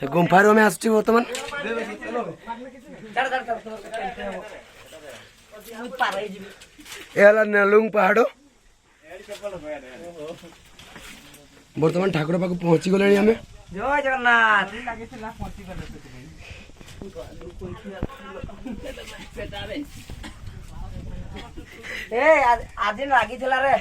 गुंफार में आसुची बर्तमान नेलुंग पहाड़ बर्तमान ठाकुर पाक पहुंची गले आम जय जगन्नाथ आज लगी रे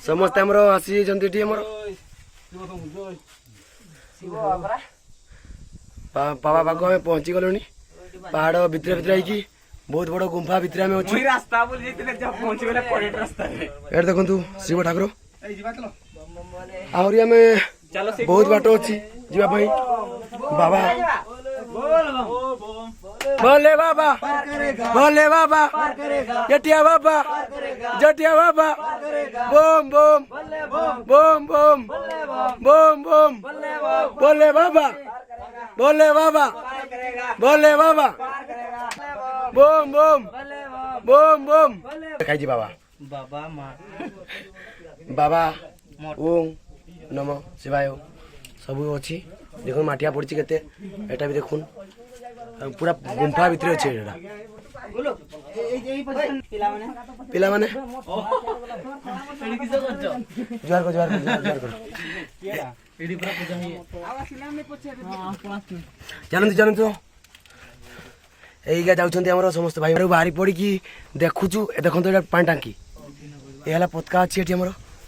समस्त आसी बाबा पाक हमें पहुंची गलुनी पहाड़ भितर भितर आई बहुत बड़ गुंफा भितर आम अच्छे देखु शिव ठाकुर आहरी आम बहुत बाट अच्छी जावाई बाबा भोले बाबा भोले बाबा जटिया बाबा जटिया बाबा बोम बोम बोम बोम बोम बोम भोले बाबा भोले बाबा भोले बाबा बोम बोम बोम बोम खाई बाबा बाबा बाबा ओम नमो शिवाय सब अच्छी देख माटिया पड़ी के एटा भी देखुन पूरा गुंफा भितर अच्छे पिला माने जुआर को जुआर को जुआर को जानते जानते यही जाऊँ समस्त भाई बाहरी पड़ी देखुचु देखो पानी टांकी ये पतका अच्छी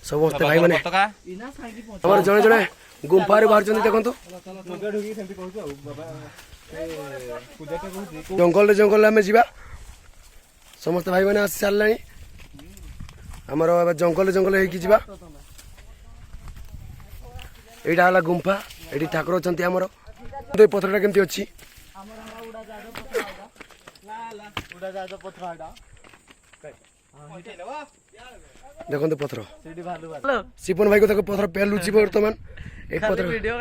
समस्त भाई मैंने जड़े जड़े गुंफार बाहर देखो जंगल जंगल आम जा समस्त भाई मैंने आसी सारा आमर जंगल जंगल होगा यहाँ है गुंफा ये ठाकुर अच्छा आमर पथरटा केमती अच्छी देखो पथर सिपन भाई को पथर पेलुची बर्तमान एक पथर वीडियो